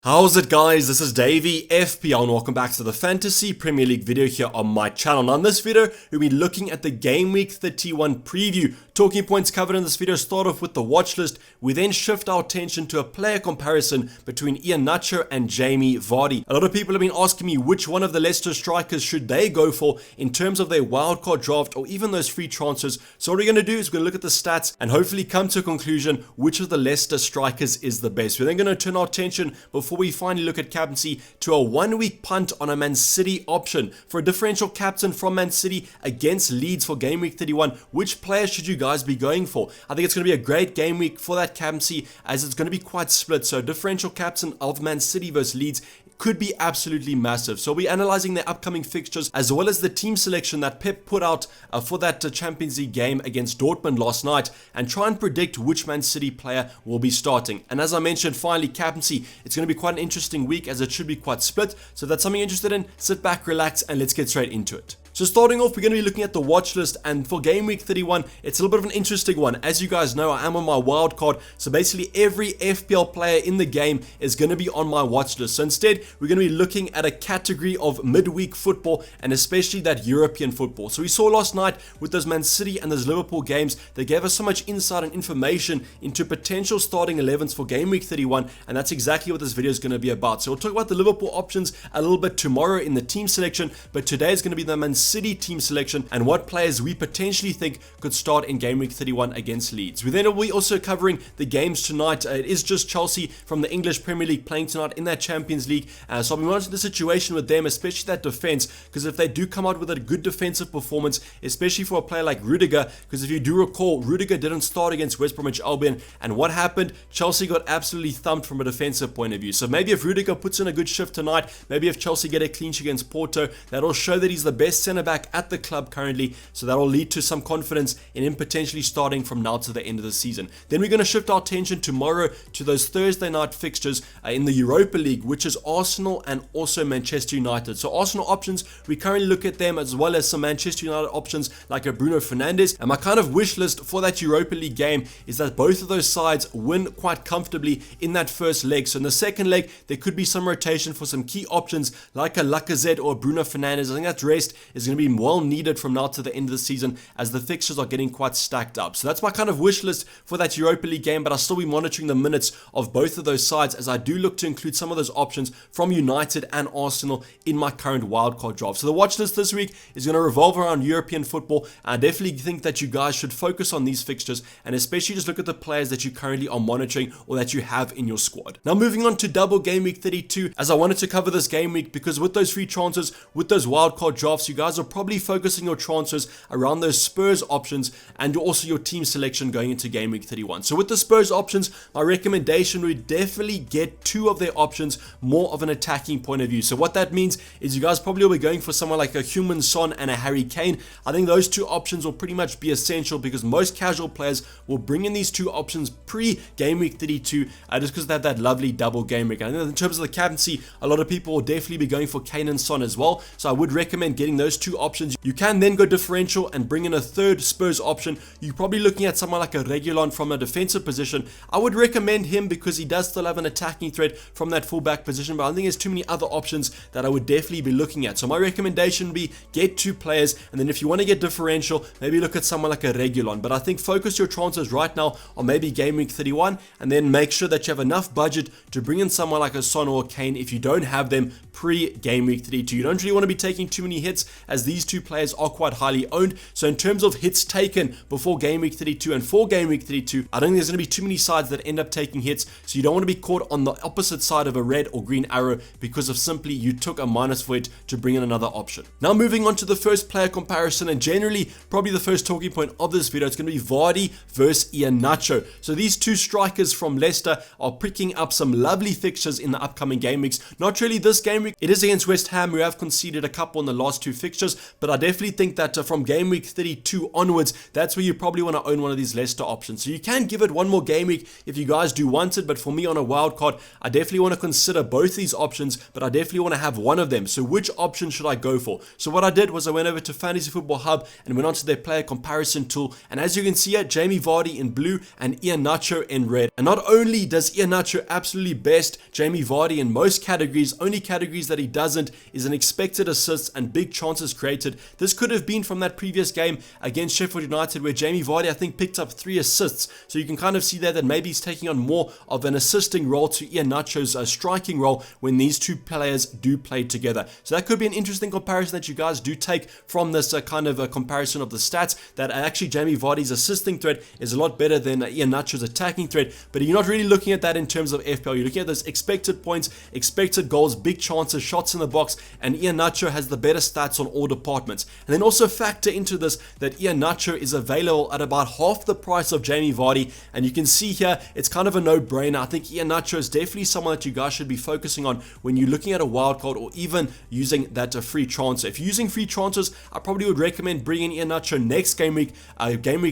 How's it guys, this is Dayvy, FPL, and welcome back to the Fantasy Premier League video here on my channel. Now in this video, we'll be looking at the Gameweek 31 preview. Talking points covered in this video start off with the watch list. We then shift our attention to a player comparison between Nacho and Jamie Vardy. A lot of people have been asking me which one of the Leicester strikers should they go for in terms of their wildcard draft or even those free transfers. So what we're going to do is we're going to look at the stats and hopefully come to a conclusion which of the Leicester strikers is the best. We're then going to turn our attention before we finally look at captaincy to a 1 week punt on a Man City option for a differential captain from Man City against Leeds for game week 31. Which players should you guys be going for? I think it's going to be a great game week for that captaincy as it's going to be quite split. So differential captain of Man City versus Leeds could be absolutely massive. So we're analyzing their upcoming fixtures as well as the team selection that Pep put out for that Champions League game against Dortmund last night and try and predict which Man City player will be starting. And as I mentioned, finally captaincy, it's going to be quite an interesting week as it should be quite split. So if that's something you're interested in, sit back, relax, and let's get straight into it. So starting off, we're going to be looking at the watch list, and for game week 31, it's a little bit of an interesting one. As you guys know, I am on my wild card, so basically every FPL player in the game is going to be on my watch list. So instead, we're going to be looking at a category of midweek football, and especially that European football. So we saw last night with those Man City and those Liverpool games, they gave us so much insight and information into potential starting 11s for game week 31, and that's exactly what this video is going to be about. So we'll talk about the Liverpool options a little bit tomorrow in the team selection, but today is going to be the Man City team selection and what players we potentially think could start in game week 31 against Leeds. We then will be also covering the games tonight. It is just Chelsea from the English Premier League playing tonight in that Champions League. So I'll be monitoring the situation with them, especially that defense, because if they do come out with a good defensive performance, especially for a player like Rudiger, because if you do recall, Rudiger didn't start against West Bromwich Albion, and what happened? Chelsea got absolutely thumped from a defensive point of view. So maybe if Rudiger puts in a good shift tonight, maybe if Chelsea get a clean sheet against Porto, that'll show that he's the best centre back at the club currently, so that'll lead to some confidence in him potentially starting from now to the end of the season. Then we're going to shift our attention tomorrow to those Thursday night fixtures in the Europa League, which is Arsenal and also Manchester United. So Arsenal options, we currently look at them as well as some Manchester United options like a Bruno Fernandes, and my kind of wish list for that Europa League game is that both of those sides win quite comfortably in that first leg. So in the second leg, there could be some rotation for some key options like a Lacazette or Bruno Fernandes. I think that rest is going to be well needed from now to the end of the season as the fixtures are getting quite stacked up. So that's my kind of wish list for that Europa League game, but I'll still be monitoring the minutes of both of those sides as I do look to include some of those options from United and Arsenal in my current wildcard draft. So the watch list this week is going to revolve around European football, and I definitely think that you guys should focus on these fixtures and especially just look at the players that you currently are monitoring or that you have in your squad. Now moving on to double game week 32, as I wanted to cover this game week because with those free transfers, with those wildcard drafts, you guys are probably focusing your transfers around those Spurs options and also your team selection going into game week 31. So with the Spurs options, my recommendation would definitely get two of their options more of an attacking point of view. So what that means is you guys probably will be going for someone like a Heung-min Son and a Harry Kane. I think those two options will pretty much be essential because most casual players will bring in these two options pre game week 32 just because they have that lovely double game week. And I think in terms of the captaincy, a lot of people will definitely be going for Kane and Son as well. So I would recommend getting those two options. You can then go differential and bring in a third Spurs option. You're probably looking at someone like a Reguilon from a defensive position. I would recommend him because he does still have an attacking threat from that fullback position, but I think there's too many other options that I would definitely be looking at. So my recommendation would be get two players, and then if you want to get differential, maybe look at someone like a Reguilon. But I think focus your transfers right now on maybe game week 31, and then make sure that you have enough budget to bring in someone like a Son or a Kane if you don't have them pre game week 32. You don't really want to be taking too many hits as these two players are quite highly owned. So in terms of hits taken before game week 32 and for game week 32, I don't think there's going to be too many sides that end up taking hits. So you don't want to be caught on the opposite side of a red or green arrow because of simply you took a minus for it to bring in another option. Now moving on to the first player comparison, and generally probably the first talking point of this video, it's going to be Vardy versus Nacho. So these two strikers from Leicester are picking up some lovely fixtures in the upcoming game weeks. Not really this game week week. It is against West Ham, who have conceded a couple in the last two fixtures, but I definitely think that from game week 32 onwards, that's where you probably want to own one of these Leicester options. So you can give it one more game week if you guys do want it, but for me on a wild card, I definitely want to consider both these options, but I definitely want to have one of them. So which option should I go for? So what I did was I went over to Fantasy Football Hub and went onto their player comparison tool, and as you can see here, Jamie Vardy in blue and Nacho in red. And not only does Nacho absolutely best Jamie Vardy in most categories, only categories that he doesn't is an expected assists and big chances created. This could have been from that previous game against Sheffield United where Jamie Vardy I think picked up 3 assists. So you can kind of see there that maybe he's taking on more of an assisting role to Nacho's striking role when these two players do play together. So that could be an interesting comparison that you guys do take from this kind of a comparison of the stats, that actually Jamie Vardy's assisting threat is a lot better than Nacho's attacking threat, but you're not really looking at that in terms of FPL. You're looking at those expected points, expected goals, big chances, shots in the box, and Nacho has the better stats on all departments. And then also factor into this that Nacho is available at about half the price of Jamie Vardy, and you can see here it's kind of a no-brainer. I think Nacho is definitely someone that you guys should be focusing on when you're looking at a wildcard or even using that free transfer. If you're using free transfers, I probably would recommend bringing Nacho next game week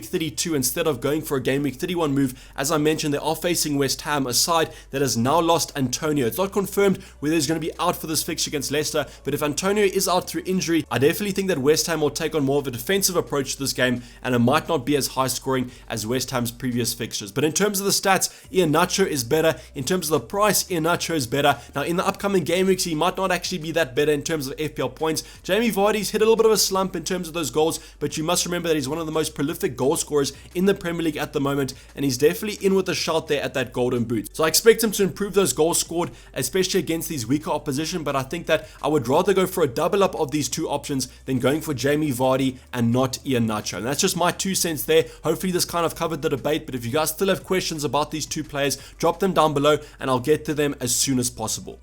32, instead of going for a game week 31 move. As I mentioned, they are facing West Ham, a side that has now lost Antonio. It's not confirmed whether he's going to be out for this fixture against Leicester, but if Antonio is out through injury, I definitely think that West Ham will take on more of a defensive approach to this game, and it might not be as high scoring as West Ham's previous fixtures. But in terms of the stats, Nacho is better. In terms of the price, Nacho is better. Now in the upcoming game weeks, he might not actually be that better in terms of FPL points. Jamie Vardy's hit a little bit of a slump in terms of those goals, but you must remember that he's one of the most prolific goal scorers in the Premier League at the moment, and he's definitely in with a shout there at that golden boot. So I expect him to improve those goals scored, especially against these weaker opposition, but I think that I would rather go for a double up of these two options than going for Jamie Vardy and not Nacho. And that's just my 2 cents there. Hopefully this kind of covered the debate, but if you guys still have questions about these two players, drop them down below and I'll get to them as soon as possible.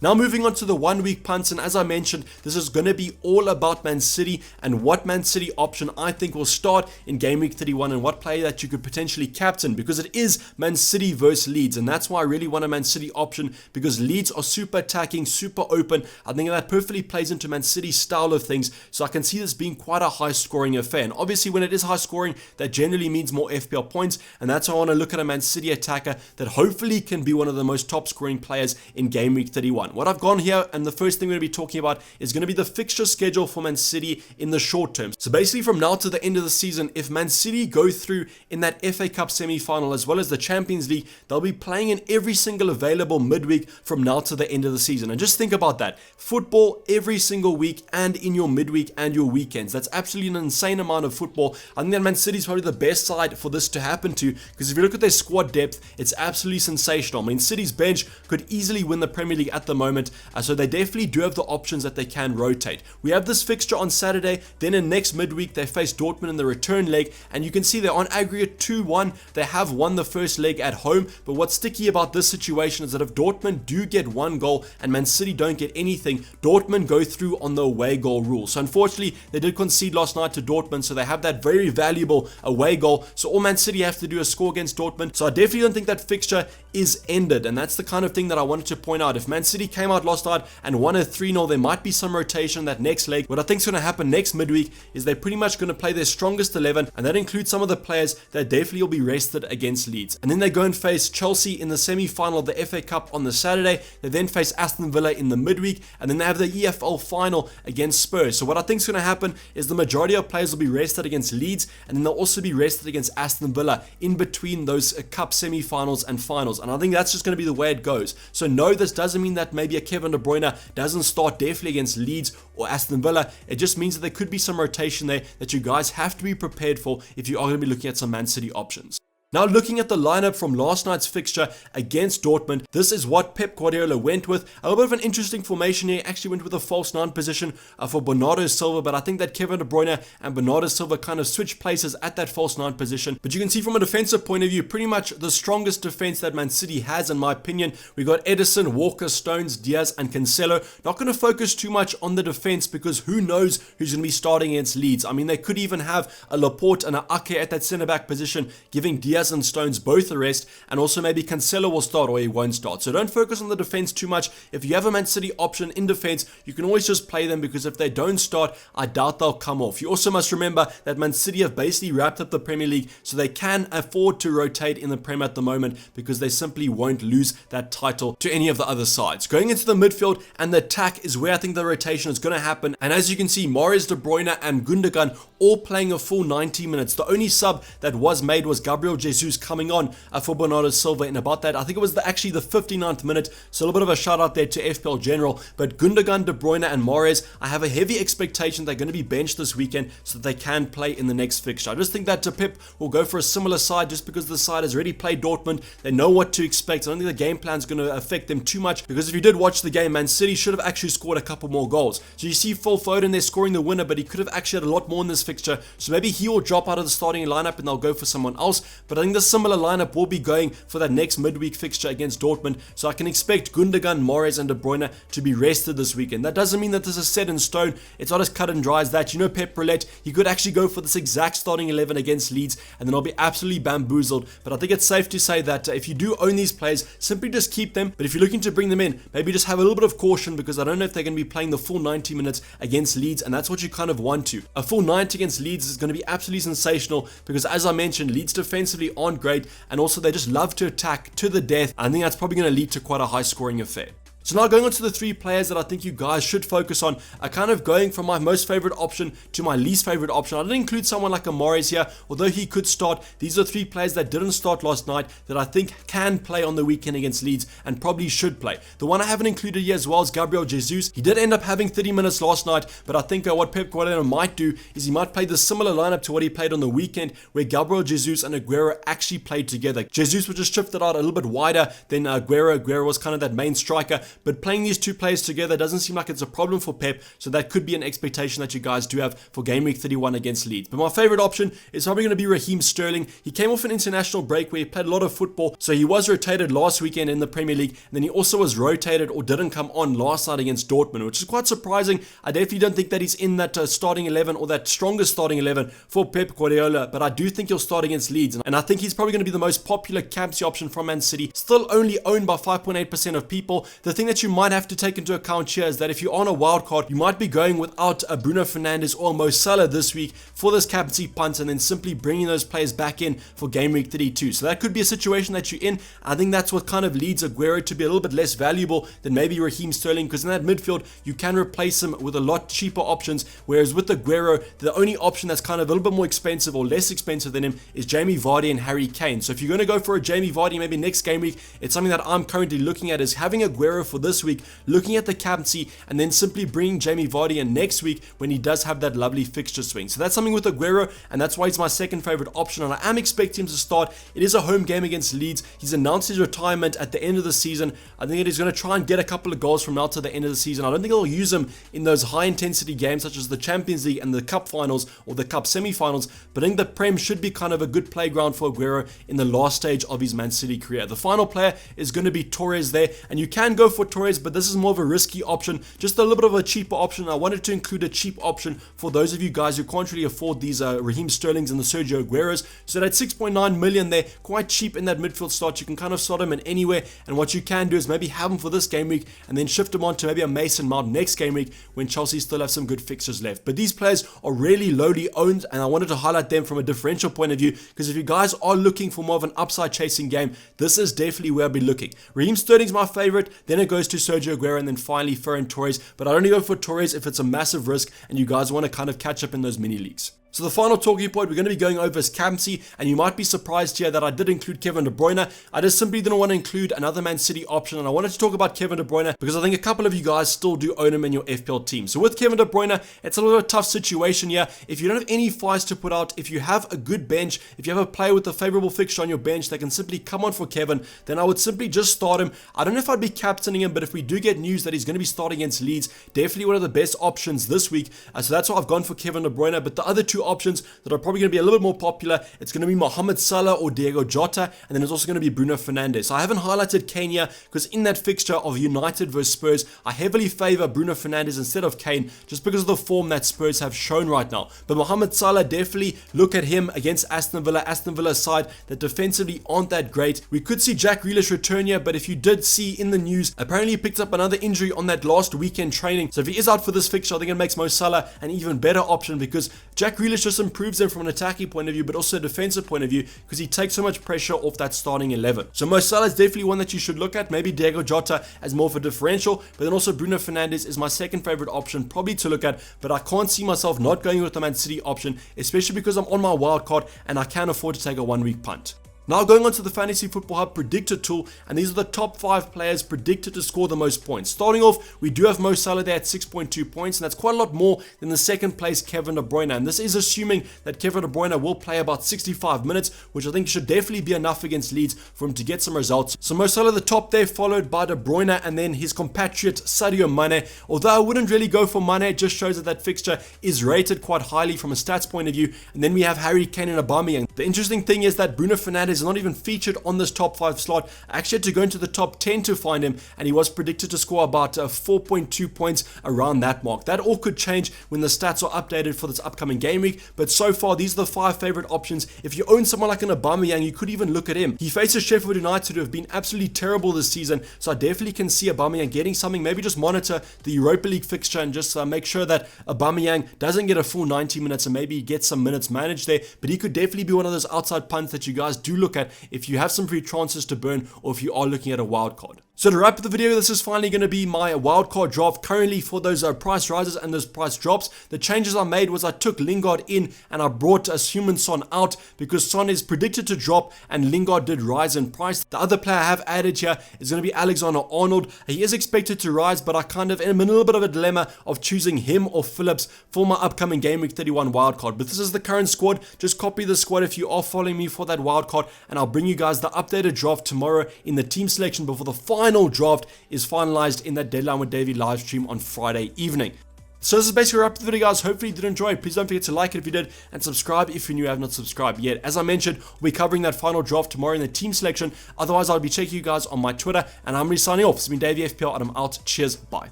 Now moving on to the 1 week punts, and as I mentioned, this is going to be all about Man City and what Man City option I think will start in game week 31 and what player that you could potentially captain, because it is Man City versus Leeds, and that's why I really want a Man City option, because Leeds are super attacking, super open. I think that perfectly plays into Man City's style of things, so I can see this being quite a high scoring affair. And obviously when it is high scoring, that generally means more FPL points, and that's why I want to look at a Man City attacker that hopefully can be one of the most top scoring players in game week 31. What I've gone here, and the first thing we're going to be talking about is going to be the fixture schedule for Man City in the short term. So basically from now to the end of the season, if Man City go through in that FA Cup semi-final as well as the Champions League, they'll be playing in every single available midweek from now to the end of the season. And just think about that. Football every single week and in your midweek and your weekends. That's absolutely an insane amount of football. I think that Man City is probably the best side for this to happen to, because if you look at their squad depth, it's absolutely sensational. I mean, City's bench could easily win the Premier League at the moment. So they definitely do have the options that they can rotate. We have this fixture on Saturday, then in next midweek they face Dortmund in the return leg, and you can see they're on aggregate 2-1. They have won the first leg at home, but what's sticky about this situation is that if Dortmund do get 1 goal and Man City don't get anything, Dortmund go through on the away goal rule. So unfortunately they did concede last night to Dortmund, so they have that very valuable away goal. So all Man City have to do is score against Dortmund. So I definitely don't think that fixture is ended, and that's the kind of thing that I wanted to point out. If Man City came out last night and won a 3-0, there might be some rotation that next leg. What I think is going to happen next midweek is they're pretty much going to play their strongest 11, and that includes some of the players that definitely will be rested against Leeds. And then they go and face Chelsea in the semi-final of the FA Cup on the Saturday. They then face Aston Villa in the midweek, and then they have the EFL final against Spurs. So what I think is going to happen is the majority of players will be rested against Leeds, and then they'll also be rested against Aston Villa in between those cup semi-finals and finals. And I think that's just going to be the way it goes. So no, this doesn't mean that maybe a Kevin De Bruyne doesn't start definitely against Leeds or Aston Villa. It just means that there could be some rotation there that you guys have to be prepared for if you are going to be looking at some Man City options. Now looking at the lineup from last night's fixture against Dortmund, this is what Pep Guardiola went with. A little bit of an interesting formation here. Actually went with a false 9 position for Bernardo Silva, but I think that Kevin De Bruyne and Bernardo Silva kind of switched places at that false 9 position. But you can see from a defensive point of view, pretty much the strongest defense that Man City has, in my opinion. We got Edison, Walker, Stones, Diaz and Cancelo. Not going to focus too much on the defense because who knows who's going to be starting against Leeds. I mean, they could even have a Laporte and a Ake at that centre back position, giving Diaz Diaz and Stones both rest, and also maybe Cancelo will start or he won't start. So don't focus on the defense too much. If you have a Man City option in defense, you can always just play them, because if they don't start, I doubt they'll come off. You also must remember that Man City have basically wrapped up the Premier League, so they can afford to rotate in the Prem at the moment, because they simply won't lose that title to any of the other sides. Going into the midfield and the attack is where I think the rotation is going to happen, and as you can see, Mahrez, De Bruyne and Gundogan all playing a full 90 minutes. The only sub that was made was Gabriel Jesus coming on for Bernardo Silva in about that, I think it was actually the 59th minute, so a little bit of a shout out there to FPL General. But Gundogan, De Bruyne and Mahrez, I have a heavy expectation they're going to be benched this weekend so that they can play in the next fixture. I just think that Pep will go for a similar side, just because the side has already played Dortmund. They know what to expect. I don't think the game plan is going to affect them too much, because if you did watch the game, Man City should have actually scored a couple more goals. So you see Phil Foden there scoring the winner, but he could have actually had a lot more in this fixture. So maybe he will drop out of the starting lineup and they'll go for someone else. But I think the similar lineup will be going for that next midweek fixture against Dortmund. So I can expect Gundogan, Mahrez and De Bruyne to be rested this weekend. That doesn't mean that this is set in stone. It's not as cut and dry as that. You know, Pep Roulette, he could actually go for this exact starting 11 against Leeds, and then I'll be absolutely bamboozled. But I think it's safe to say that if you do own these players, simply just keep them. But if you're looking to bring them in, maybe just have a little bit of caution, because I don't know if they're going to be playing the full 90 minutes against Leeds, and that's what you kind of want to. A full 90 against Leeds is going to be absolutely sensational, because as I mentioned, Leeds defensively aren't great, and also they just love to attack to the death. I think that's probably going to lead to quite a high scoring affair. So now going on to the three players that I think you guys should focus on, are kind of going from my most favorite option to my least favorite option. I didn't include someone like a Mahrez here, although he could start. These are three players that didn't start last night that I think can play on the weekend against Leeds and probably should play. The one I haven't included here as well is Gabriel Jesus. He did end up having 30 minutes last night, but I think what Pep Guardiola might do is he might play the similar lineup to what he played on the weekend, where Gabriel Jesus and AGUERO actually played together. Jesus was just shifted out a little bit wider than AGUERO. AGUERO was kind of that main striker, but playing these two players together doesn't seem like it's a problem for Pep, so that could be an expectation that you guys do have for Game Week 31 against Leeds. But my favorite option is probably going to be Raheem Sterling. He came off an international break where he played a lot of football, so he was rotated last weekend in the Premier League, and then he also was rotated or didn't come on last night against Dortmund, which is quite surprising. I definitely don't think that he's in that starting 11 or that strongest starting 11 for Pep Guardiola, but I do think he'll start against Leeds, and I think he's probably going to be the most popular captaincy option from Man City. Still only owned by 5.8% of people. The thing that you might have to take into account here is that if you're on a wild card, you might be going without a Bruno Fernandes or Mo Salah this week for this captaincy punt, and then simply bringing those players back in for Game Week 32. So that could be a situation that you're in. I think that's what kind of leads AGUERO to be a little bit less valuable than maybe Raheem Sterling, because in that midfield, you can replace him with a lot cheaper options, whereas with AGUERO, the only option that's kind of a little bit more expensive or less expensive than him is Jamie Vardy and Harry Kane. So if you're going to go for a Jamie Vardy maybe next game week, it's something that I'm currently looking at, is having AGUERO for this week, looking at the captaincy, and then simply bringing Jamie Vardy in next week when he does have that lovely fixture swing. So that's something with AGUERO, and that's why he's my second favorite option, and I am expecting him to start. It is a home game against Leeds. He's announced his retirement at the end of the season. I think that he's going to try and get a couple of goals from now to the end of the season. I don't think he'll use him in those high intensity games such as the Champions League and the Cup finals or the Cup semi-finals, but I think the Prem should be kind of a good playground for AGUERO in the last stage of his Man City career. The final player is going to be Torres there, and you can go for Torres, but this is more of a risky option, just a little bit of a cheaper option. I wanted to include a cheap option for those of you guys who can't really afford these Raheem Sterlings and the Sergio Agueros. So at 6.9 million there, quite cheap in that midfield slot. You can kind of slot him in anywhere, and what you can do is maybe have him for this game week and then shift him on to maybe a Mason Mount next game week when Chelsea still have some good fixtures left. But these players are really lowly owned, and I wanted to highlight them from a differential point of view, because if you guys are looking for more of an upside chasing game, this is definitely where I'll be looking. Raheem Sterling's my favorite, then it goes to Sergio Aguero, and then finally Ferran Torres, but I only go for Torres if it's a massive risk and you guys want to kind of catch up in those mini leagues. So the final talking point we're going to be going over is captaincy, and you might be surprised here that I did include Kevin De Bruyne. I just simply didn't want to include another Man City option, and I wanted to talk about Kevin De Bruyne because I think a couple of you guys still do own him in your FPL team. So with Kevin De Bruyne, it's a little tough situation here. If you don't have any fires to put out, if you have a good bench, if you have a player with a favorable fixture on your bench that can simply come on for Kevin, then I would simply just start him. I don't know if I'd be captaining him, but if we do get news that he's going to be starting against Leeds, definitely one of the best options this week. So that's why I've gone for Kevin De Bruyne. But the other two two options that are probably going to be a little bit more popular. It's going to be Mohamed Salah or Diego Jota, and then it's also going to be Bruno Fernandes. So I haven't highlighted Kane here because in that fixture of United versus Spurs, I heavily favor Bruno Fernandes instead of Kane just because of the form that Spurs have shown right now. But Mohamed Salah, definitely look at him against Aston Villa. Aston Villa side that defensively aren't that great. We could see Jack Grealish return here, but if you did see in the news, apparently he picked up another injury on that last weekend training. So if he is out for this fixture, I think it makes Mo Salah an even better option because Jack Grealish just improves him from an attacking point of view, but also a defensive point of view because he takes so much pressure off that starting 11. So Mo Salah is definitely one that you should look at. Maybe Diego Jota as more of a differential, but then also Bruno Fernandes is my second favorite option probably to look at, but I can't see myself not going with the Man City option, especially because I'm on my wild card and I can afford to take a 1 week punt. Now going on to the Fantasy Football Hub predictor tool, and these are the top 5 players predicted to score the most points. Starting off, we do have Mo Salah there at 6.2 points, and that's quite a lot more than the second place Kevin De Bruyne. And this is assuming that Kevin De Bruyne will play about 65 minutes, which I think should definitely be enough against Leeds for him to get some results. So Mo Salah the top there, followed by De Bruyne, and then his compatriot Sadio Mane. Although I wouldn't really go for Mane, it just shows that that fixture is rated quite highly from a stats point of view. And then we have Harry Kane and Aubameyang. The interesting thing is that Bruno Fernandes is not even featured on this top 5 slot. I actually had to go into the top 10 to find him, and he was predicted to score about 4.2 points around that mark. That all could change when the stats are updated for this upcoming game week, but so far these are the 5 favorite options. If you own someone like an Aubameyang, you could even look at him. He faces Sheffield United, who have been absolutely terrible this season, so I definitely can see Aubameyang getting something. Maybe just monitor the Europa League fixture and just make sure that Aubameyang doesn't get a full 90 minutes and maybe get some minutes managed there, but he could definitely be one of those outside punts that you guys do look at if you have some free transfers to burn or if you are looking at a wild card. So to wrap up the video, this is finally going to be my wildcard draft currently for those price rises and those price drops. The changes I made was I took Lingard in and I brought Heung-min Son out because Son is predicted to drop and Lingard did rise in price. The other player I have added here is going to be Alexander-Arnold. He is expected to rise, but I kind of am in a little bit of a dilemma of choosing him or Phillips for my upcoming Game Week 31 wildcard. But this is the current squad. Just copy the squad if you are following me for that wildcard, and I'll bring you guys the updated draft tomorrow in the team selection before the final draft is finalized in that Deadline with Dayvy live stream on Friday evening. So this is basically a wrap up the video, guys. Hopefully you did enjoy it. Please don't forget to like it if you did, and subscribe if you're new and have not subscribed yet. As I mentioned, we'll be covering that final draft tomorrow in the team selection. Otherwise, I'll be checking you guys on my Twitter, and I'm really signing off. This has been Dayvy FPL, and I'm out. Cheers, bye.